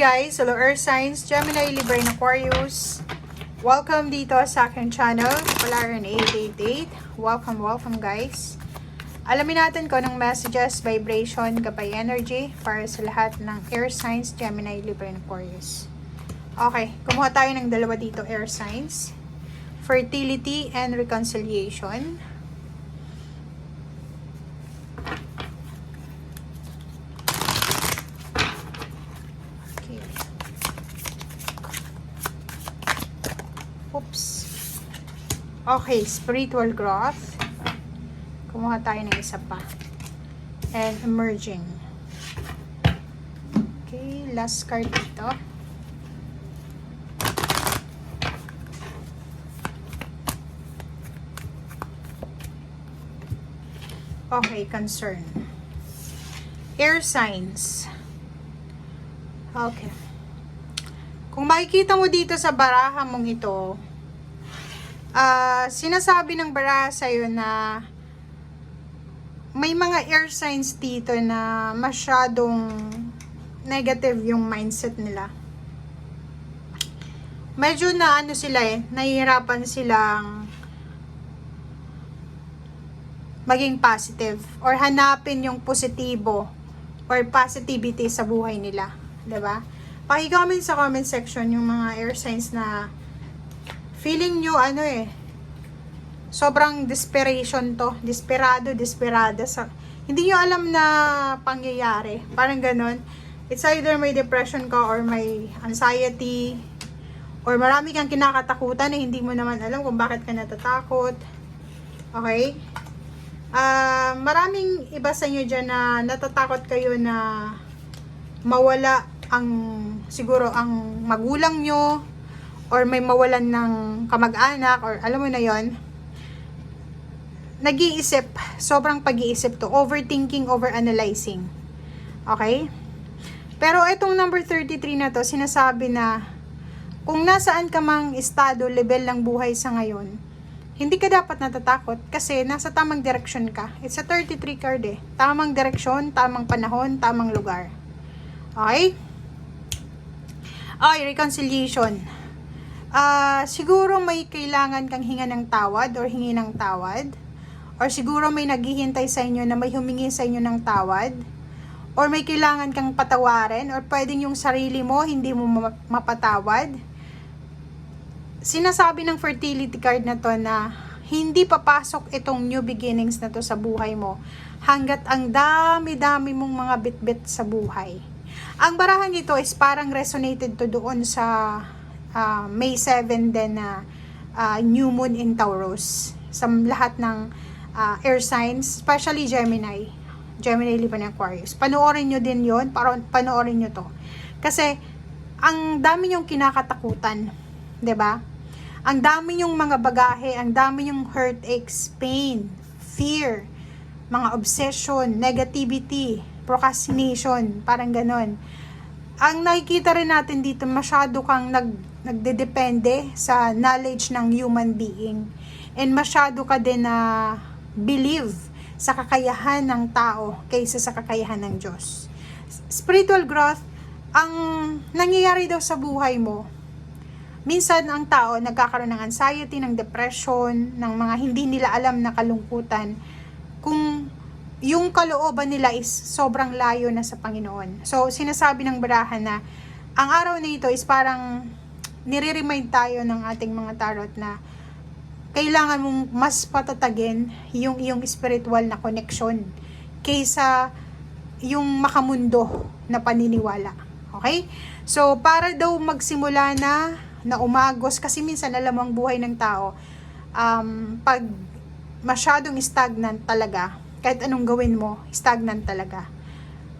guys, hello Earth Signs, Gemini, Libra, and Aquarius. Welcome dito sa aking channel, Polaran 888. Welcome guys. Alamin natin kung anong messages, vibration, gabay energy para sa lahat ng Air Signs, Gemini, Libra, and Aquarius. Okay, kumuha tayo ng dalawa dito, Air Signs. Fertility and reconciliation. Oops. Okay, spiritual growth. Kumuha tayo ng isa pa. And emerging. Okay, last card dito. Okay, concern. Air signs. Okay. Kung makikita mo dito sa baraha mong ito, sinasabi ng baraha sa'yo na may mga air signs dito na masyadong negative yung mindset nila. Medyo na ano sila nahihirapan silang maging positive or hanapin yung positibo or positivity sa buhay nila. 'Di ba? Paki-comment sa comment section yung mga air signs na feeling nyo sobrang desperation to. Desperada sa hindi nyo alam na pangyayari. Parang ganon. It's either may depression ka or may anxiety or marami kang kinakatakutan na hindi mo naman alam kung bakit ka natatakot. Okay? Maraming iba sa inyo dyan na natatakot kayo na mawala siguro ang magulang nyo or may mawalan ng kamag-anak or alam mo na yon. Nag-iisip, sobrang pag-iisip to, overthinking, overanalyzing. Okay? Pero itong number 33 na to, sinasabi na kung nasaan ka mang estado, level ng buhay sa ngayon, hindi ka dapat natatakot kasi nasa tamang direksyon ka. It's a 33 card Tamang direksyon, tamang panahon, tamang lugar. Okay? Ay, reconciliation. Siguro may kailangan kang hinga ng tawad or hingi ng tawad. Or siguro may naghihintay sa inyo na may humingi sa inyo ng tawad. Or may kailangan kang patawarin. Or pwedeng yung sarili mo, hindi mo mapatawad. Sinasabi ng fertility card na to na hindi papasok itong new beginnings na to sa buhay mo hanggat ang dami-dami mong mga bit-bit sa buhay. Ang barahang ito is parang resonated to doon sa May 7 din na new moon in Taurus sa lahat ng air signs, especially Gemini, Libra, and Aquarius. Panoorin nyo din yon, panoorin nyo to. Kasi ang dami nyong kinakatakutan, 'di ba? Ang dami nyong mga bagahe, ang dami nyong hurt, aches, pain, fear, mga obsession, negativity, procrastination, parang ganon. Ang nakikita rin natin dito, masyado kang nagdedepende sa knowledge ng human being. And masyado ka din na believe sa kakayahan ng tao kaysa sa kakayahan ng Diyos. Spiritual growth, ang nangyayari daw sa buhay mo, minsan ang tao nagkakaroon ng anxiety, ng depression, ng mga hindi nila alam na kalungkutan, kung yung kalooban nila is sobrang layo na sa Panginoon. So, sinasabi ng barahan na ang araw na ito is parang nire-remind tayo ng ating mga tarot na kailangan mong mas patatagin yung iyong spiritual na connection kaysa yung makamundo na paniniwala. Okay? So, para daw magsimula na umagos, kasi minsan alam mo ang buhay ng tao, pag masyadong stagnant talaga, kahit anong gawin mo, stagnant talaga.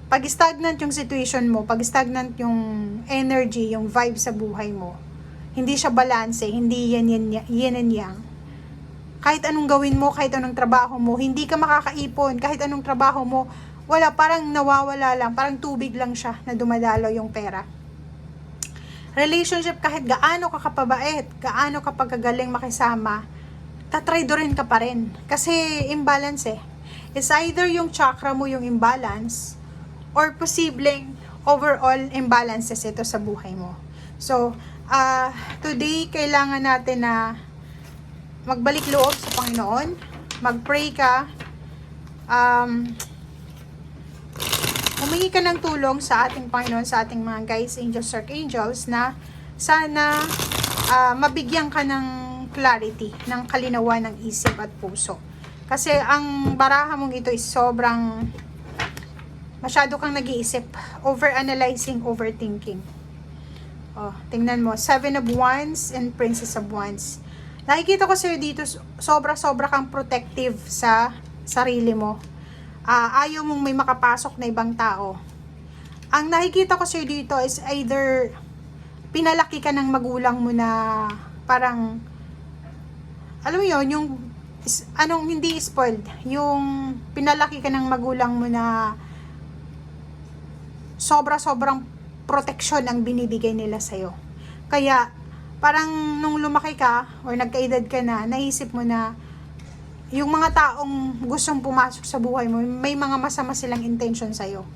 Pag stagnant yung situation mo, pag stagnant yung energy, yung vibe sa buhay mo, hindi siya balance, hindi yin and yang. Kahit anong gawin mo, kahit anong trabaho mo, hindi ka makakaipon, kahit anong trabaho mo, wala, parang nawawala lang, parang tubig lang siya na dumadalo yung pera. Relationship, kahit gaano ka kapabait, gaano ka pagkagaling makisama, tatraidorin ka pa rin. Kasi imbalance It's either yung chakra mo yung imbalance, or posibleng overall imbalances ito sa buhay mo. So, today, kailangan natin na magbalik loob sa Panginoon, mag-pray ka, humingi ka ng tulong sa ating Panginoon, sa ating mga guides, angels, archangels, na sana mabigyan ka ng clarity, ng kalinawan ng isip at puso. Kasi ang baraha mong ito is sobrang masyado kang nag-iisip, overanalyzing, overthinking. Tingnan mo, 7 of Wands and Princess of Wands. Nakikita ko sa'yo dito, sobra-sobra kang protective sa sarili mo. Ayaw mong may makapasok na ibang tao. Ang nakikita ko sa'yo dito is either pinalaki ka ng magulang mo na parang, alam mo yun, yung hindi spoiled, yung pinalaki ka ng magulang mo na sobrang proteksyon ang binibigay nila sa'yo. Kaya, parang nung lumaki ka, or nagkaedad ka na, naisip mo na, yung mga taong gustong pumasok sa buhay mo, may mga masama silang intention sa'yo.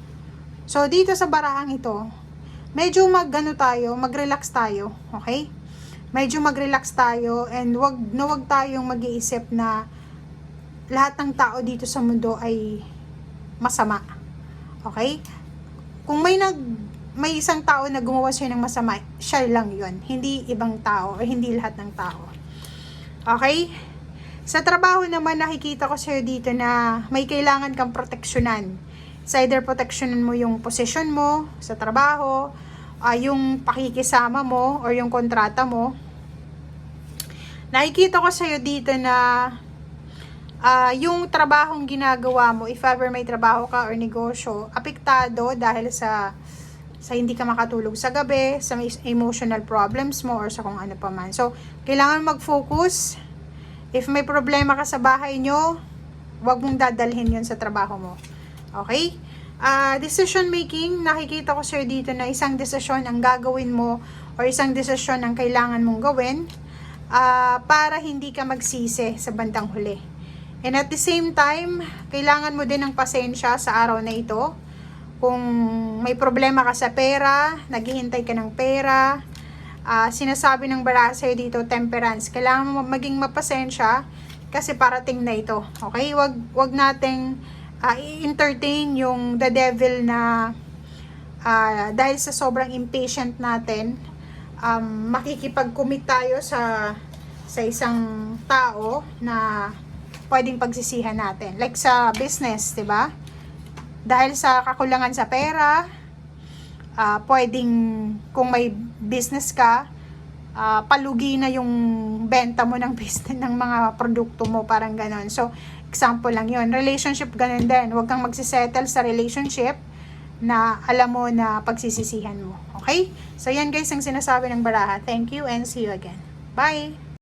So, dito sa barahang ito, medyo mag-relax tayo, okay? Medyo mag-relax tayo, and wag tayong mag-iisip na lahat ng tao dito sa mundo ay masama. Okay? Kung may isang tao na gumawa sa'yo ng masama, siya lang yun. Hindi ibang tao, or hindi lahat ng tao. Okay? Sa trabaho naman, nakikita ko sa'yo dito na may kailangan kang proteksyonan. It's either proteksyonan mo yung posisyon mo sa trabaho, yung pakikisama mo, or yung kontrata mo. Nakikita ko sa'yo dito na yung trabahong ginagawa mo, if ever may trabaho ka or negosyo, apektado dahil sa hindi ka makatulog sa gabi, sa emotional problems mo, or sa kung ano pa man. So, kailangan mag-focus. If may problema ka sa bahay nyo, wag mong dadalhin yun sa trabaho mo. Okay? Decision making, nakikita ko sir dito na isang desisyon ang gagawin mo, or isang desisyon ang kailangan mong gawin, para hindi ka magsisi sa bandang huli. And at the same time, kailangan mo din ng pasensya sa araw na ito. Kung may problema ka sa pera, naghihintay ka ng pera, sinasabi ng baraha sa'yo dito, temperance. Kailangan mo maging mapasensya kasi parating na ito. Okay? Wag nating i-entertain yung the devil na dahil sa sobrang impatient natin, makikipag-commit tayo sa isang tao na pwedeng pagsisihan natin. Like sa business, 'di ba? Dahil sa kakulangan sa pera, pwedeng kung may business ka, palugi na yung benta mo ng business ng mga produkto mo, parang ganon. So, example lang yun. Relationship, ganon din. Huwag kang magsisettle sa relationship na alam mo na pagsisisihan mo. Okay? So, yan guys ang sinasabi ng baraha. Thank you and see you again. Bye!